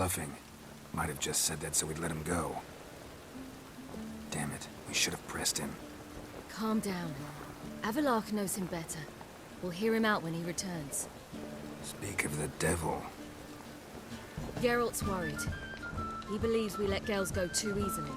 bluffing. Might have just said that so we'd let him go. Damn it, we should have pressed him. Calm down. Avalark knows him better. We'll hear him out when he returns. Speak of the devil. Geralt's worried. He believes we let Gales go too easily.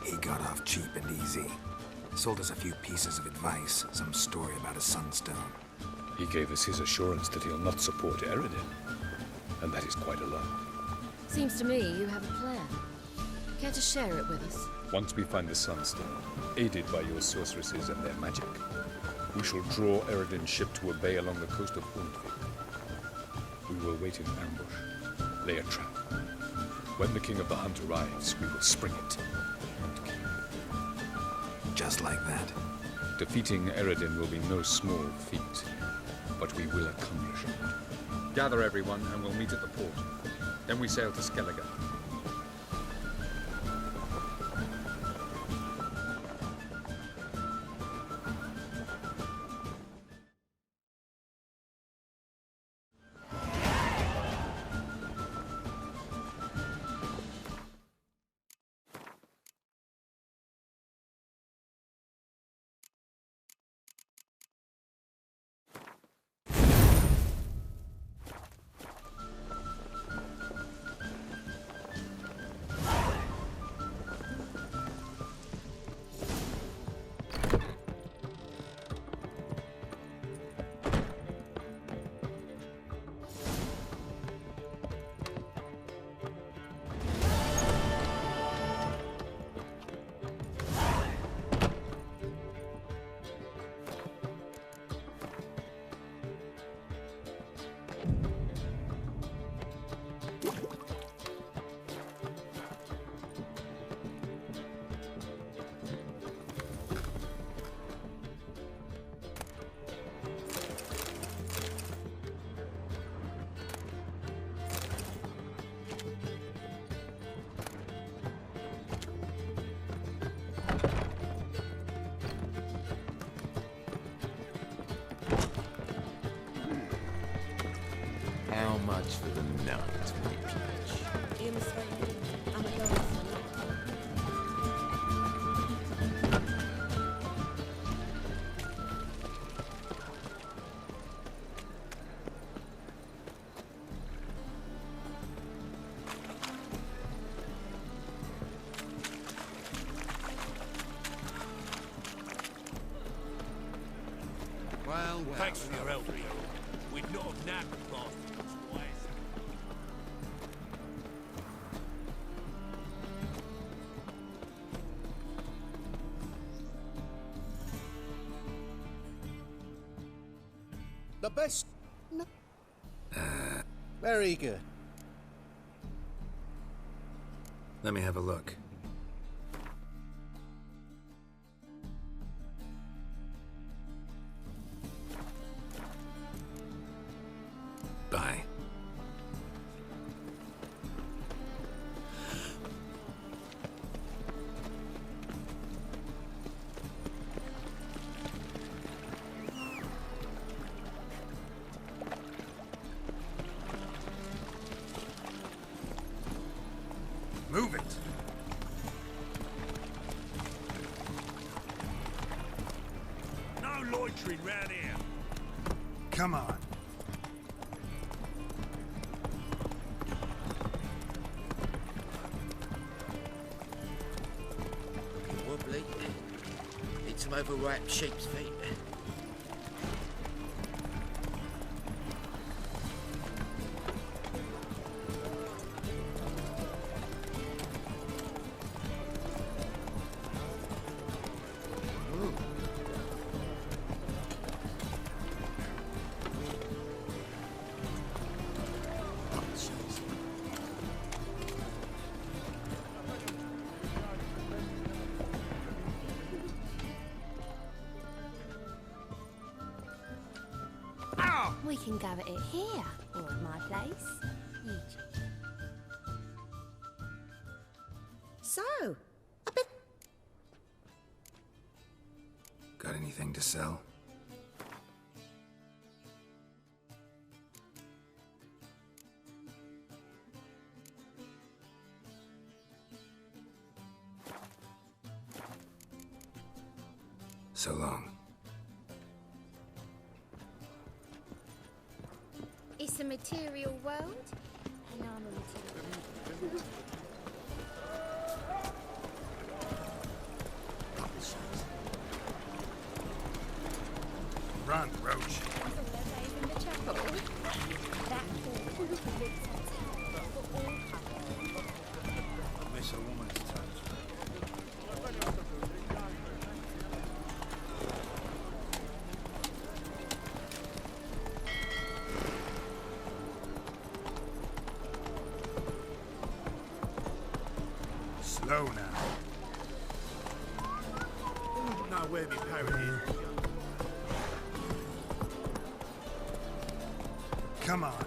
He got off cheap and easy. Sold us a few pieces of advice, some story about a sunstone. He gave us his assurance that he'll not support Eredin. And that is quite a lot. Seems to me you have a plan. Care to share it with us? Once we find the Sunstone, aided by your sorceresses and their magic, we shall draw Eredin's ship to a bay along the coast of Undvik. We will wait in ambush, lay a trap. When the King of the Hunt arrives, we will spring it and kill him. Just like that. Defeating Eredin will be no small feat, but we will accomplish it. Gather everyone, and we'll meet at the port. Then we sail to Skellige. How much for the night, my peach? Well, Thanks for your help, Rio. We'd not have nabbed the bastards twice. the best... No. Very good. Let me have a look. Bye. Move it. No loitering round here. Come on. Wobbly. Need some overripe sheep's feet. We can go at it here, or at my place. You choose. So, a bit... Got anything to sell? So long. It's a material world, and I'm a material. Run, Roach. In the chapel. That hall looks on top for all couples. I miss a woman's touch. Slow now. Now where me pirate is. Come on.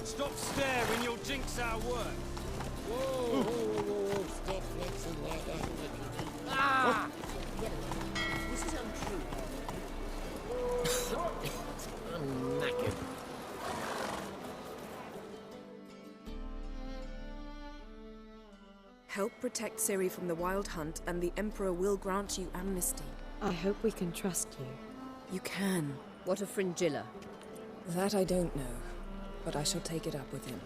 Stop staring, you'll jinx our work. Whoa, stop flexing like that. Ah! This is untrue. I'm knackered. Help protect Ciri from the Wild Hunt, and the Emperor will grant you amnesty. I hope we can trust you. You can. What of Fringilla? That I don't know, but I shall take it up with him.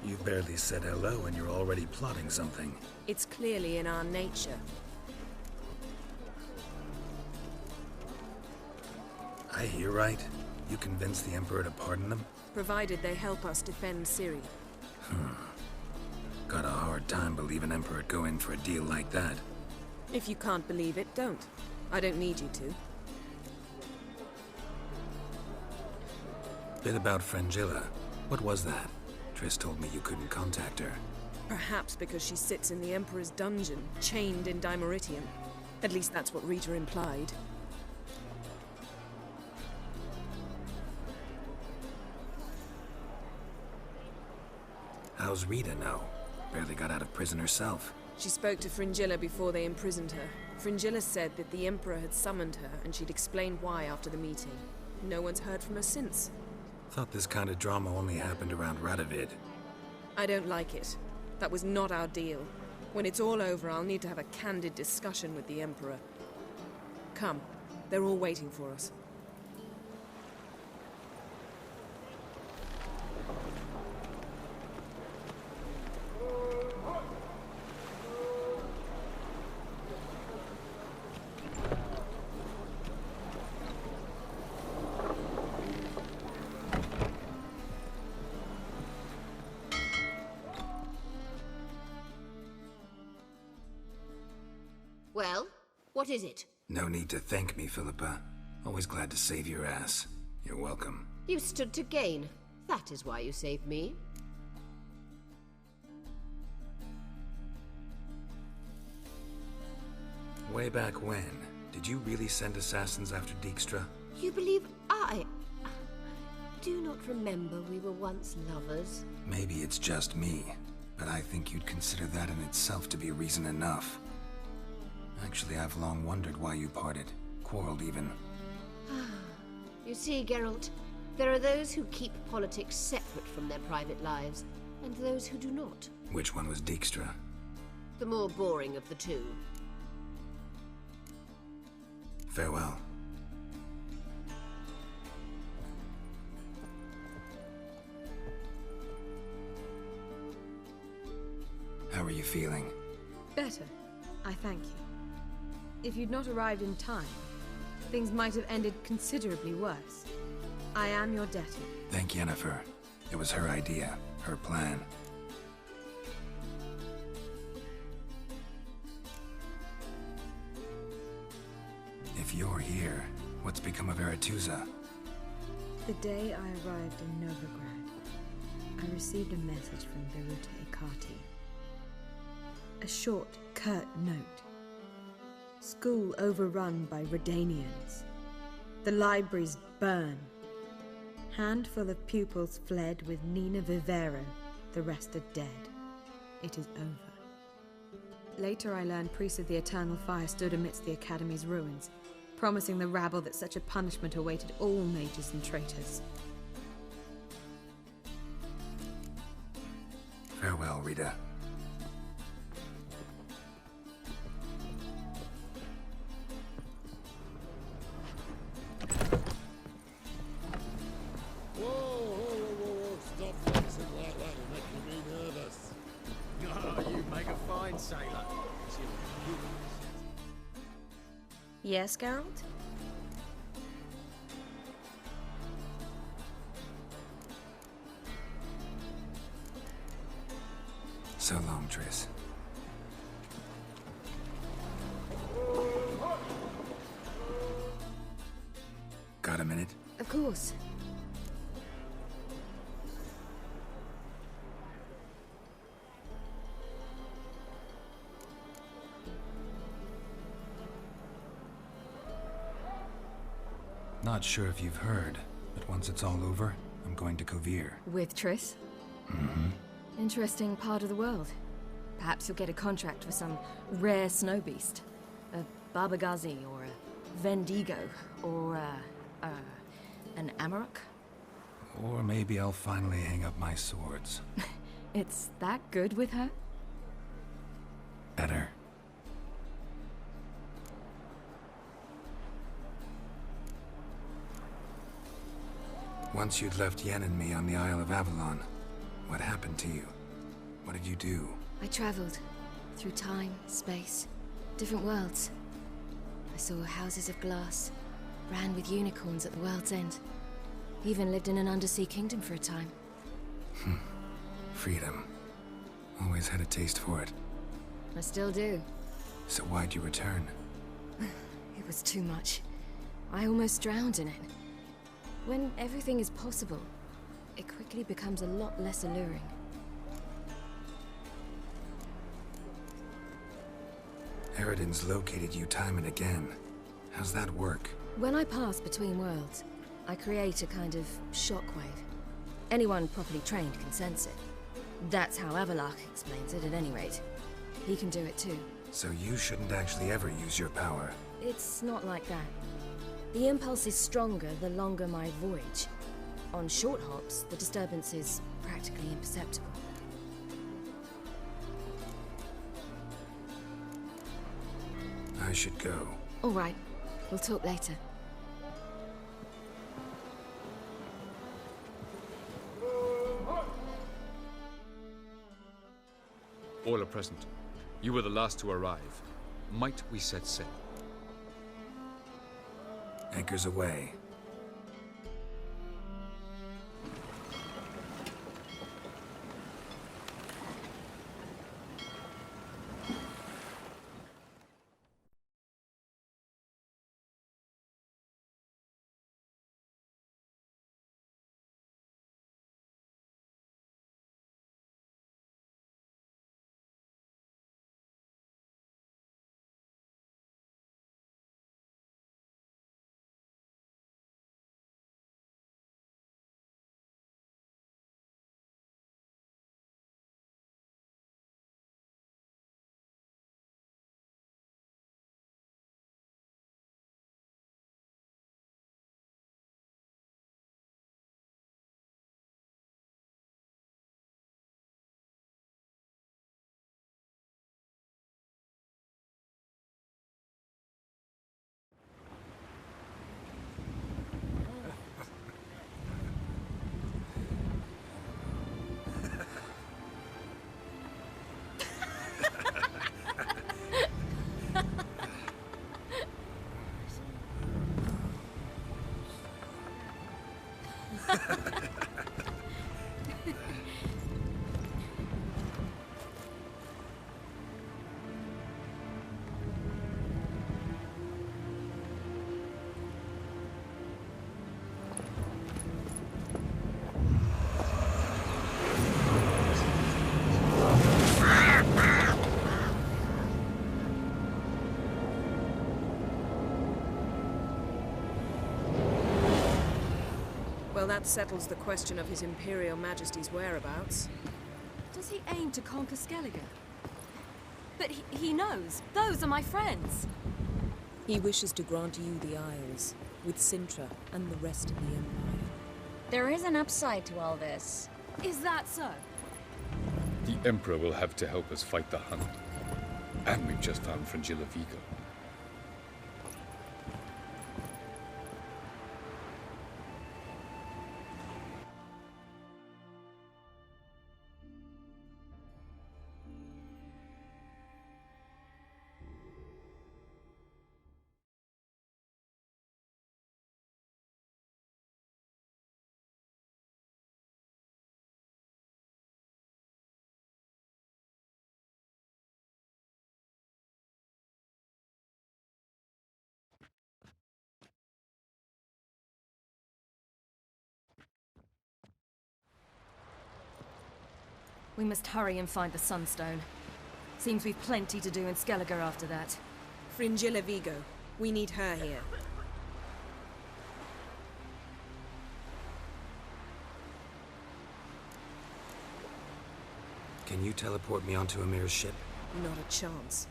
You've barely said hello and you're already plotting something. It's clearly in our nature. I hear right. You convinced the Emperor to pardon them? Provided they help us defend Ciri. Got a hard time believing Emperor'd go in for a deal like that. If you can't believe it, don't. I don't need you to. Bit about Fringilla. What was that? Triss told me you couldn't contact her. Perhaps because she sits in the Emperor's dungeon, chained in Dimeritium. At least that's what Rita implied. How's Rita know? Barely got out of prison herself. She spoke to Fringilla before they imprisoned her. Fringilla said that the Emperor had summoned her, and she'd explained why after the meeting. No one's heard from her since. Thought this kind of drama only happened around Radovid. I don't like it. That was not our deal. When it's all over, I'll need to have a candid discussion with the Emperor. Come. They're all waiting for us. Well, what is it? No need to thank me, Philippa. Always glad to save your ass. You're welcome. You stood to gain. That is why you saved me. Way back when, did you really send assassins after Dijkstra? You believe I do not remember we were once lovers? Maybe it's just me, but I think you'd consider that in itself to be reason enough. Actually, I've long wondered why you parted. Quarreled even. You see, Geralt, there are those who keep politics separate from their private lives, and those who do not. Which one was Dijkstra? The more boring of the two. Farewell. How are you feeling? Better. I thank you. If you'd not arrived in time, things might have ended considerably worse. I am your debtor. Thank Yennefer. It was her idea, her plan. If you're here, what's become of Aretuza? The day I arrived in Novigrad, I received a message from Viruta Ikati. A short, curt note. School overrun by Redanians. The libraries burn. Handful of pupils fled with Nina Vivero. The rest are dead. It is over. Later I learned priests of the Eternal Fire stood amidst the Academy's ruins. promising the rabble that such a punishment awaited all mages and traitors. Farewell, Rita. Whoa, stop flexing like that, you're making me nervous. Oh, you make a fine sailor. Yes, Geralt? So long, Triss. Got a minute? Of course. Not sure if you've heard, but once it's all over, I'm going to Kovir. With Triss? Mm-hmm. Interesting part of the world. Perhaps you'll get a contract for some rare snow beast. A Barbagazi, or a Vendigo, or an Amarok? Or maybe I'll finally hang up my swords. It's that good with her? Better. Once you'd left Yen and me on the Isle of Avalon, what happened to you? What did you do? I traveled through time, space, different worlds. I saw houses of glass, ran with unicorns at the world's end. Even lived in an undersea kingdom for a time. Freedom. Always had a taste for it. I still do. So why'd you return? It was too much. I almost drowned in it. When everything is possible, it quickly becomes a lot less alluring. Eridan's located you time and again. How's that work? When I pass between worlds, I create a kind of shockwave. Anyone properly trained can sense it. That's how Avallac'h explains it, at any rate. He can do it too. So you shouldn't actually ever use your power. It's not like that. The impulse is stronger the longer my voyage. On short hops, the disturbance is practically imperceptible. I should go. All right. We'll talk later. All are present. You were the last to arrive. Might we set sail? Anchors away. Well, that settles the question of His Imperial Majesty's whereabouts. Does he aim to conquer Skellige? But he knows. Those are my friends. He wishes to grant you the Isles, with Sintra and the rest of the Empire. There is an upside to all this. Is that so? The Emperor will have to help us fight the Hunt. And we've just found Fringilla Vigo. We must hurry and find the Sunstone. Seems we've plenty to do in Skellige after that. Fringilla Vigo. We need her here. Can you teleport me onto Amir's ship? Not a chance.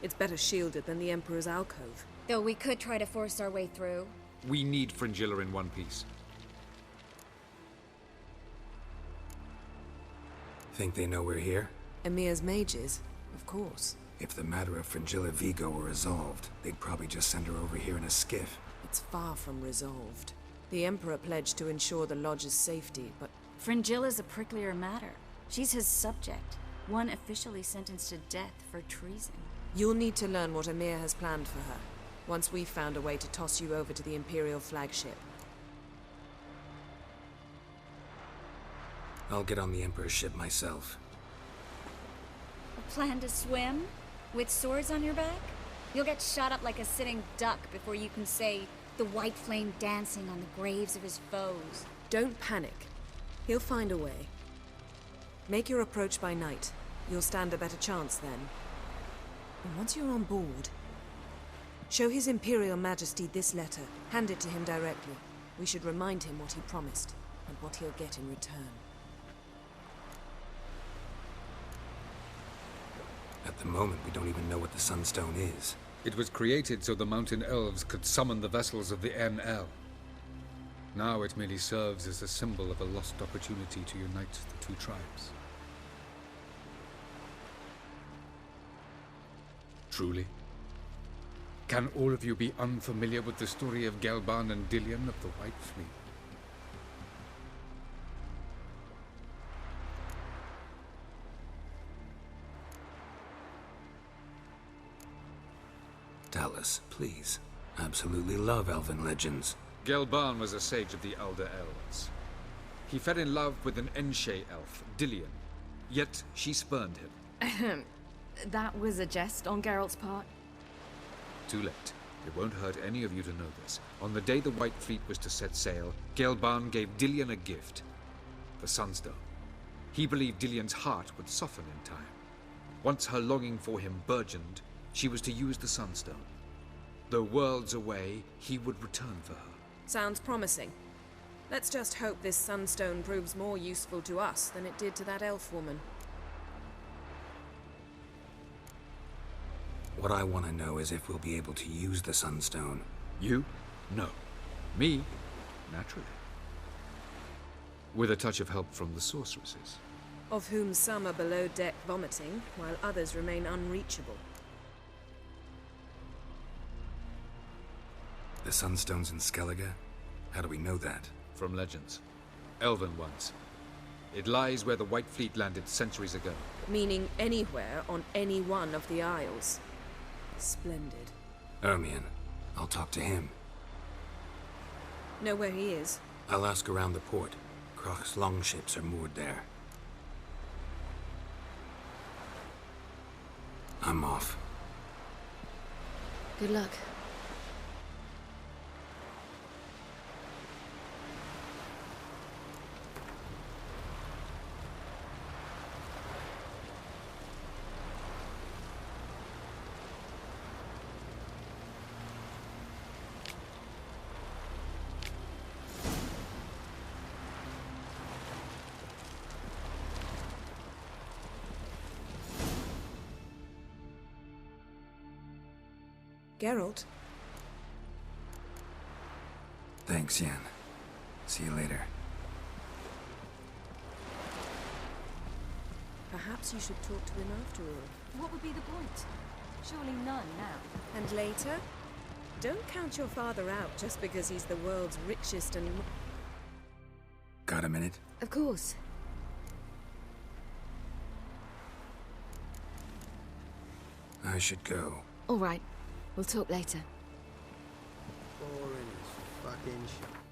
It's better shielded than the Emperor's alcove. Though we could try to force our way through. We need Fringilla in one piece. Think they know we're here? Emir's mages? Of course. If the matter of Fringilla Vigo were resolved, they'd probably just send her over here in a skiff. It's far from resolved. The Emperor pledged to ensure the Lodge's safety, but... Fringilla's a pricklier matter. She's his subject, one officially sentenced to death for treason. You'll need to learn what Emir has planned for her, once we've found a way to toss you over to the Imperial flagship. I'll get on the Emperor's ship myself. A plan to swim? With swords on your back? You'll get shot up like a sitting duck before you can say the white flame dancing on the graves of his foes. Don't panic. He'll find a way. Make your approach by night. You'll stand a better chance then. And once you're on board, show His Imperial Majesty this letter. Hand it to him directly. We should remind him what he promised, and what he'll get in return. At the moment, we don't even know what the Sunstone is. It was created so the Mountain Elves could summon the vessels of the NL. Now it merely serves as a symbol of a lost opportunity to unite the two tribes. Truly? Can all of you be unfamiliar with the story of Gelban and Dillion of the White Fleet? Tell us, please. Absolutely love elven legends. Gelban was a sage of the Elder Elves. He fell in love with an Enshe elf, Dillion, yet she spurned him. That was a jest on Geralt's part? Too late. It won't hurt any of you to know this. On the day the White Fleet was to set sail, Gelban gave Dillion a gift. The Sunstone. He believed Dillion's heart would soften in time. Once her longing for him burgeoned, she was to use the Sunstone. Though worlds away, he would return for her. Sounds promising. Let's just hope this Sunstone proves more useful to us than it did to that elf woman. What I want to know is if we'll be able to use the Sunstone. You? No. Me? Naturally. With a touch of help from the sorceresses. Of whom some are below deck vomiting, while others remain unreachable. The Sunstone's in Skellige? How do we know that? From legends. Elven ones. It lies where the White Fleet landed centuries ago. Meaning anywhere on any one of the Isles. Splendid. Ermion. I'll talk to him. Know where he is? I'll ask around the port. Croc's longships are moored there. I'm off. Good luck. Geralt, Thanks, Yan. See you later. Perhaps you should talk to him after all. What would be the point? Surely none now. And later? Don't count your father out just because he's the world's richest and... Got a minute? Of course. I should go. All right. We'll talk later. Boring as fucking shit.